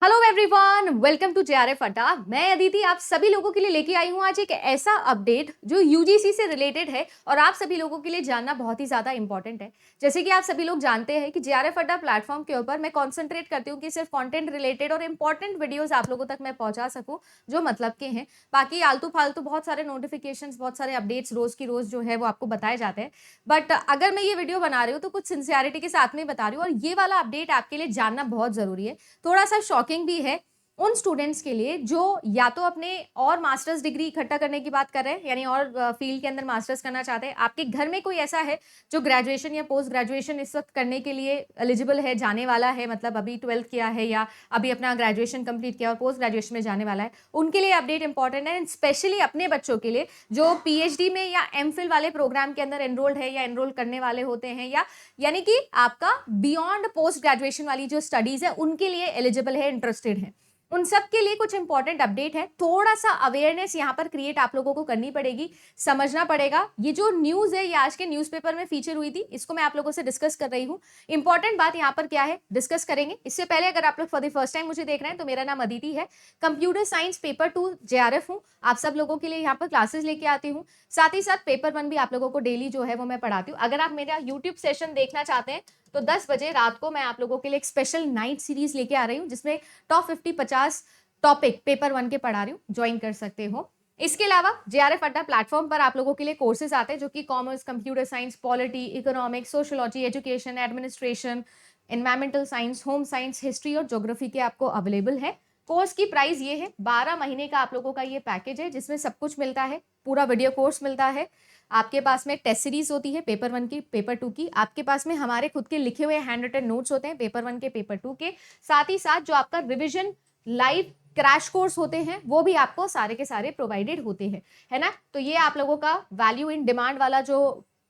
Hello everyone, welcome to JRF Adda. मैं अदिति आप सभी लोगों के लिए लेके आई हूँ आज एक ऐसा अपडेट जो यूजीसी से रिलेटेड है और आप सभी लोगों के लिए जानना बहुत ही ज्यादा इंपॉर्टेंट है। जैसे कि आप सभी लोग जानते हैं कि जेआरएफ अड्डा प्लेटफॉर्म के ऊपर मैं कंसंट्रेट करती हूँ कि सिर्फ कंटेंट रिलेटेड और इंपॉर्टेंट वीडियोस आप लोगों तक मैं पहुंचा सकूँ जो मतलब के हैं। बाकी आलतू फालतू बहुत सारे नोटिफिकेशंस, बहुत सारे अपडेट्स रोज की रोज जो है वो आपको बताए जाते हैं। बट अगर मैं ये वीडियो बना रही हूँ तो कुछ सिंसियरिटी के साथ में बता रही हूँ और ये वाला अपडेट आपके लिए जानना बहुत जरूरी है। थोड़ा सा शॉकिंग भी है उन स्टूडेंट्स के लिए जो या तो अपने और मास्टर्स डिग्री इकट्ठा करने की बात कर रहे हैं, यानी और फील्ड के अंदर मास्टर्स करना चाहते हैं। आपके घर में कोई ऐसा है जो ग्रेजुएशन या पोस्ट ग्रेजुएशन इस वक्त करने के लिए एलिजिबल है, जाने वाला है, मतलब अभी 12th किया है या अभी अपना ग्रेजुएशन कंप्लीट किया और पोस्ट ग्रेजुएशन में जाने वाला है, उनके लिए अपडेट इंपॉर्टेंट है। स्पेशली अपने बच्चों के लिए जो पीएचडी में या एमफिल वाले प्रोग्राम के अंदर एनरोल्ड है या एनरोल करने वाले होते हैं, या यानी कि आपका बियॉन्ड पोस्ट ग्रेजुएशन वाली जो स्टडीज है उनके लिए एलिजिबल है, इंटरेस्टेड है, उन सब के लिए कुछ इंपॉर्टेंट अपडेट है। थोड़ा सा अवेयरनेस यहाँ पर क्रिएट आप लोगों को करनी पड़ेगी, समझना पड़ेगा। ये जो न्यूज है ये आज के न्यूज़पेपर में फीचर हुई थी, इसको मैं आप लोगों से डिस्कस कर रही हूँ। इंपॉर्टेंट बात यहाँ पर क्या है डिस्कस करेंगे। इससे पहले अगर आप लोग फॉर द फर्स्ट टाइम मुझे देख रहे हैं तो मेरा नाम अदिति है, कंप्यूटर साइंस पेपर 2 जेआरएफ हूँ। आप सब लोगों के लिए यहाँ पर क्लासेस लेके आती हूँ, साथ ही साथ पेपर 1 भी आप लोगों को डेली जो है वो मैं पढ़ाती हूँ। अगर आप मेरा यूट्यूब सेशन देखना चाहते हैं तो 10 बजे रात को मैं आप लोगों के लिए एक स्पेशल नाइट सीरीज लेके आ रही हूँ जिसमें टॉप 50 टॉपिक पेपर 1 के पढ़ा रही हूँ, ज्वाइन कर सकते हो। इसके अलावा जेआरएफ अड्डा प्लेटफॉर्म पर आप लोगों के लिए कोर्सेज आते हैं जो कि commerce, computer science, polity, economics, sociology, education, administration, environmental science, home science, history और ज्योग्राफी के आपको अवेलेबल है। कोर्स की प्राइस ये है, 12 महीने का आप लोगों का ये पैकेज है जिसमें सब कुछ मिलता है, पूरा वीडियो कोर्स मिलता है। आपके पास में टेस्ट सीरीज होती है पेपर 1 की, पेपर 2 की। आपके पास में हमारे खुद के लिखे हुए हैंड रिटन नोट्स होते हैं पेपर 1 के, पेपर 2 के। साथ ही साथ जो आपका रिविजन लाइव क्रैश कोर्स होते हैं वो भी आपको सारे के सारे प्रोवाइडेड होते हैं, है ना। तो ये आप लोगों का वैल्यू इन डिमांड वाला जो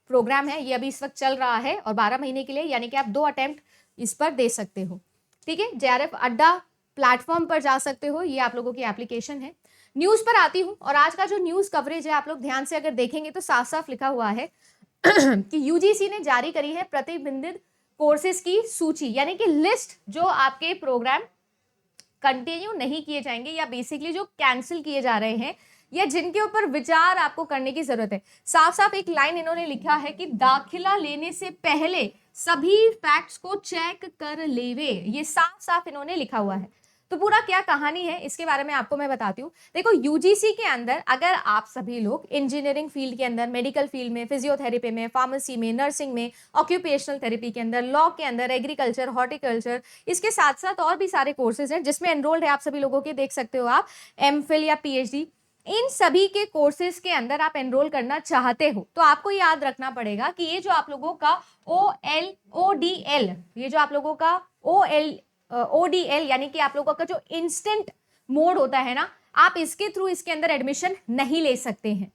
प्रोग्राम है ये अभी इस वक्त चल रहा है और 12 महीने के लिए, यानी कि आप 2 अटेम्प्ट इस पर दे सकते हो। ठीक है, जेआरएफ अड्डा प्लेटफॉर्म पर जा सकते हो, ये आप लोगों की एप्लीकेशन है। न्यूज पर आती हूँ और आज का जो न्यूज कवरेज है आप लोग ध्यान से अगर देखेंगे तो साफ साफ लिखा हुआ है कि यूजीसी ने जारी करी है प्रतिबंधित कोर्सेज की सूची, यानी कि लिस्ट जो आपके प्रोग्राम कंटिन्यू नहीं किए जाएंगे या बेसिकली जो कैंसिल किए जा रहे हैं या जिनके ऊपर विचार आपको करने की जरूरत है। साफ साफ एक लाइन इन्होंने लिखा है कि दाखिला लेने से पहले सभी फैक्ट्स को चेक कर लेवे, ये साफ साफ इन्होंने लिखा हुआ है। तो पूरा क्या कहानी है इसके बारे में आपको मैं बताती हूँ। देखो, यूजीसी के अंदर अगर आप सभी लोग इंजीनियरिंग फील्ड के अंदर, मेडिकल फील्ड में, फिजियोथेरेपी में, फार्मेसी में, नर्सिंग में, ऑक्यूपेशनल थेरेपी के अंदर, लॉ के अंदर, एग्रीकल्चर, हॉर्टिकल्चर, इसके साथ साथ और भी सारे कोर्सेज हैं जिसमें एनरोल्ड है आप सभी लोगों के, देख सकते हो आप, एमफिल या पीएचडी, इन सभी के कोर्सेज के अंदर आप एनरोल करना चाहते हो तो आपको याद रखना पड़ेगा कि ये जो आप लोगों का ODL, ये जो आप लोगों का ODL यानी कि आप लोगों का जो इंस्टेंट मोड होता है ना, आप इसके थ्रू इसके अंदर एडमिशन नहीं ले सकते हैं।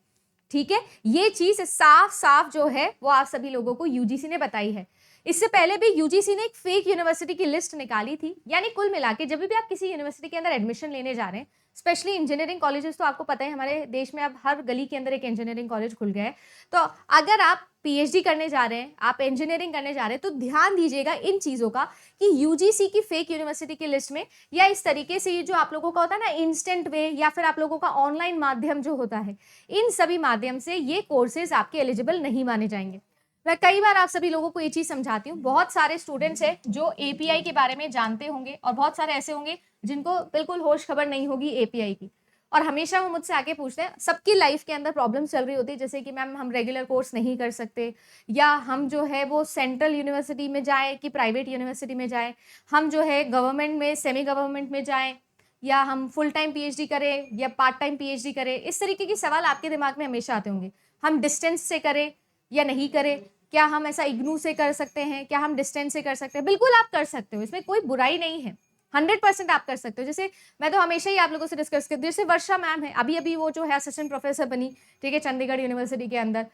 ठीक है, ये चीज साफ साफ जो है वो आप सभी लोगों को यूजीसी ने बताई है। इससे पहले भी यूजीसी ने एक फेक यूनिवर्सिटी की लिस्ट निकाली थी, यानी कुल मिला के जब भी आप किसी यूनिवर्सिटी के अंदर एडमिशन लेने जा रहे हैं, स्पेशली इंजीनियरिंग कॉलेजेस, तो आपको पता है हमारे देश में अब हर गली के अंदर एक इंजीनियरिंग कॉलेज खुल गया है। तो अगर आप पीएचडी करने जा रहे हैं, आप इंजीनियरिंग करने जा रहे हैं, तो ध्यान दीजिएगा इन चीजों का कि यूजीसी की फेक यूनिवर्सिटी की लिस्ट में या इस तरीके से ये जो आप लोगों का होता है ना इंस्टेंट वे, या फिर आप लोगों का ऑनलाइन माध्यम जो होता है, इन सभी माध्यम से ये कोर्सेज आपके एलिजिबल नहीं माने जाएंगे। मैं कई बार आप सभी लोगों को ये चीज समझाती हूँ। बहुत सारे स्टूडेंट्स हैं जो एपीआई के बारे में जानते होंगे और बहुत सारे ऐसे होंगे जिनको बिल्कुल होश खबर नहीं होगी एपीआई की, और हमेशा वो मुझसे आके पूछते हैं। सबकी लाइफ के अंदर प्रॉब्लम चल रही होती है, जैसे कि मैम हम रेगुलर कोर्स नहीं कर सकते, या हम जो है वो सेंट्रल यूनिवर्सिटी में जाए कि प्राइवेट यूनिवर्सिटी में जाए, हम जो है गवर्नमेंट में, सेमी गवर्नमेंट में जाए, या हम फुल टाइम पीएचडी करें या पार्ट टाइम पीएचडी करें। इस तरीके के सवाल आपके दिमाग में हमेशा आते होंगे। हम डिस्टेंस से करें या नहीं करें, क्या हम ऐसा इग्नू से कर सकते हैं, क्या हम डिस्टेंस से कर सकते हैं? बिल्कुल आप कर सकते हो, इसमें कोई बुराई नहीं है, 100% आप कर सकते हो। जैसे मैं तो हमेशा ही आप लोगों से डिस्कस करती हूँ, जैसे वर्षा मैम है, अभी अभी वो जो है असिस्टेंट प्रोफेसर बनी, ठीक है, चंडीगढ़ यूनिवर्सिटी के अंदर,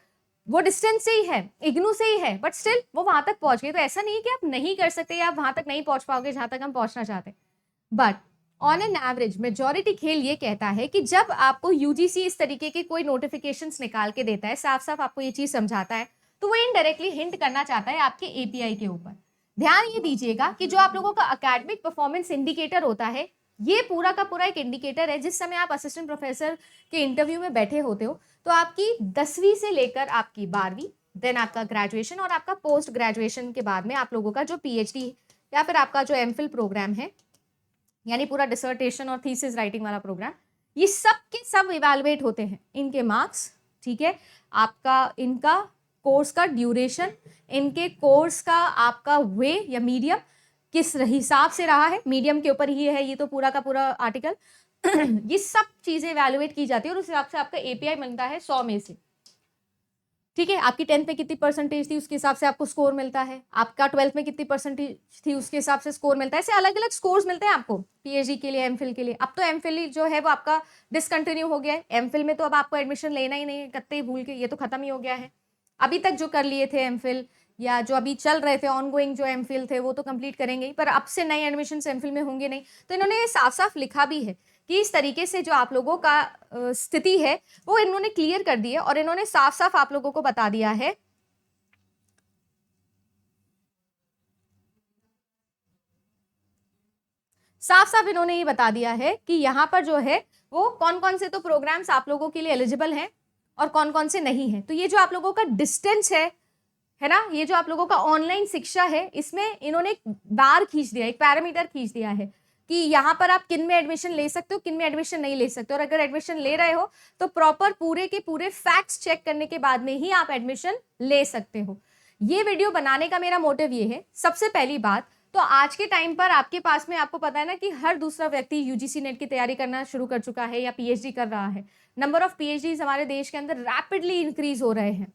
वो डिस्टेंस से ही है, इग्नू से ही है, बट स्टिल वो वहां तक पहुंच गई। तो ऐसा नहीं है कि आप नहीं कर सकते या आप वहां तक नहीं पहुंच पाओगे जहां तक हम पहुंचना चाहते हैं। But on an average majority खेल ये कहता है कि जब आपको यूजीसी इस तरीके के कोई नोटिफिकेशंस निकाल के देता है, साफ साफ आपको ये चीज समझाता है, तो वो इनडायरेक्टली हिंट करना चाहता है आपके एपीआई के ऊपर। ध्यान ये दीजिएगा कि जो आप लोगों का अकेडमिक परफॉर्मेंस इंडिकेटर होता है, ये पूरा का पूरा एक इंडिकेटर है। जिस समय आप असिस्टेंट प्रोफेसर के इंटरव्यू में बैठे होते हो तो आपकी 10वीं से लेकर आपकी 12वीं, देन आपका ग्रेजुएशन और आपका पोस्ट ग्रेजुएशन के बाद में आप लोगों का जो पीएचडी या फिर आपका जो एमफिल प्रोग्राम है, यानी पूरा डिसर्टेशन और थीसिस राइटिंग वाला प्रोग्राम, ये सब के सब इवेलुएट होते हैं। इनके मार्क्स, ठीक है, आपका इनका कोर्स का ड्यूरेशन, इनके कोर्स का आपका वे या मीडियम किस हिसाब से रहा है, मीडियम के ऊपर ही है ये तो पूरा का पूरा आर्टिकल। ये सब चीजें इवेलुएट की जाती है और उस हिसाब से आपका एपीआई मिलता है 100 में से। ठीक है, आपकी 10th में कितनी परसेंटेज थी उसके हिसाब से आपको स्कोर मिलता है, आपका 12th में कितनी परसेंटेज थी उसके हिसाब से स्कोर मिलता है। ऐसे अलग अलग स्कोर्स मिलते हैं आपको पीएचडी के लिए, एमफिल के लिए। अब तो एमफिल जो है वो आपका डिसकंटिन्यू हो गया है, एमफिल में तो अब आपको एडमिशन लेना ही नहीं है, कत्ते ही भूल के, ये तो खत्म ही हो गया है। अभी तक जो कर लिए थे एमफिल या जो अभी चल रहे थे ऑनगोइंग जो एमफिल थे वो तो कंप्लीट करेंगे ही, पर अब से नए एडमिशन एमफिल में होंगे नहीं। तो इन्होंने ये साफ साफ लिखा भी है कि इस तरीके से जो आप लोगों का स्थिति है वो इन्होंने क्लियर कर दी है और इन्होंने साफ साफ आप लोगों को बता दिया है साफ साफ इन्होंने ये बता दिया है कि यहाँ पर जो है वो कौन कौन से तो प्रोग्राम्स आप लोगों के लिए एलिजिबल हैं और कौन कौन से नहीं है। तो ये जो आप लोगों का डिस्टेंस है ना, ये जो आप लोगों का ऑनलाइन शिक्षा है, इसमें इन्होंने एक बार खींच दिया, एक पैरामीटर खींच दिया है कि यहाँ पर आप किन में एडमिशन ले सकते हो, किन में एडमिशन नहीं ले सकते हो। और अगर एडमिशन ले रहे हो तो प्रॉपर पूरे के पूरे फैक्ट्स चेक करने के बाद में ही आप एडमिशन ले सकते हो। ये वीडियो बनाने का मेरा मोटिव ये है, सबसे पहली बात तो आज के टाइम पर आपके पास में, आपको पता है ना कि हर दूसरा व्यक्ति यूजीसी नेट की तैयारी करना शुरू कर चुका है या पीएचडी कर रहा है। नंबर ऑफ पीएचडीज हमारे देश के अंदर रैपिडली इंक्रीज हो रहे हैं,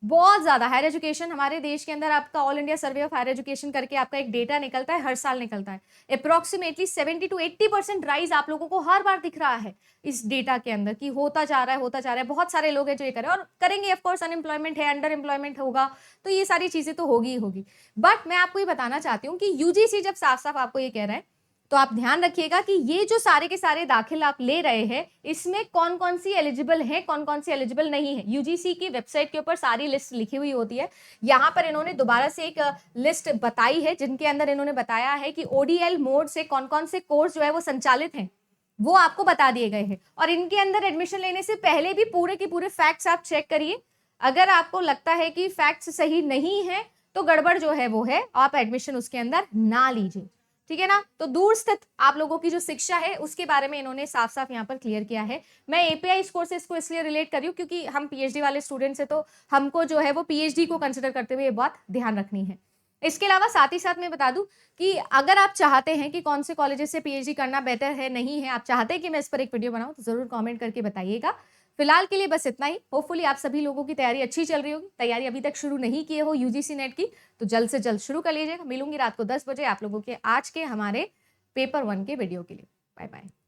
बहुत ज्यादा। हायर एजुकेशन हमारे देश के अंदर, आपका all India survey of higher education करके आपका एक डेटा निकलता है, हर साल निकलता है। अप्रोक्सीमेटली 70 to 80% राइज आप लोगों को हर बार दिख रहा है इस डेटा के अंदर कि होता जा रहा है, होता जा रहा है। बहुत सारे लोग हैं जो ये करें और करेंगे, ऑफकोर्स अनएम्प्लॉयमेंट है, अंडर एम्प्लॉयमेंट होगा, तो ये सारी चीजें तो होगी ही होगी। बट मैं आपको ये बताना चाहती हूँ कि यूजीसी जब साफ साफ आपको ये कह रहा है तो आप ध्यान रखिएगा कि ये जो सारे के सारे दाखिल आप ले रहे हैं इसमें कौन कौन सी एलिजिबल है, कौन कौन सी एलिजिबल नहीं है। यूजीसी की वेबसाइट के ऊपर सारी लिस्ट लिखी हुई होती है। यहाँ पर इन्होंने दोबारा से एक लिस्ट बताई है जिनके अंदर इन्होंने बताया है कि ओडीएल मोड से कौन कौन से कोर्स जो है वो संचालित हैं, वो आपको बता दिए गए हैं। और इनके अंदर एडमिशन लेने से पहले भी पूरे के पूरे फैक्ट्स आप चेक करिए। अगर आपको लगता है कि फैक्ट्स सही नहीं है तो गड़बड़ जो है वो है, आप एडमिशन उसके अंदर ना लीजिए, ठीक है ना। तो दूर स्थित आप लोगों की जो शिक्षा है उसके बारे में इन्होंने साफ साफ यहाँ पर क्लियर किया है। मैं एपीआई स्कोर से इसको इसलिए रिलेट कर रही हूँ क्योंकि हम पीएचडी वाले स्टूडेंट्स हैं, तो हमको जो है वो पीएचडी को कंसिडर करते हुए ये बात ध्यान रखनी है। इसके अलावा साथ ही साथ मैं बता दूं कि अगर आप चाहते हैं कि कौन से कॉलेजेस से पीएचडी करना बेटर है, नहीं है, आप चाहते हैं कि मैं इस पर एक वीडियो बनाऊं, तो जरूर कमेंट करके बताइएगा। फिलहाल के लिए बस इतना ही। होपफुली आप सभी लोगों की तैयारी अच्छी चल रही होगी। तैयारी अभी तक शुरू नहीं किए हो यूजीसी नेट की तो जल्द से जल्द शुरू कर लीजिएगा। मिलूंगी रात को 10 बजे आप लोगों के आज के हमारे पेपर 1 के वीडियो के लिए। Bye bye.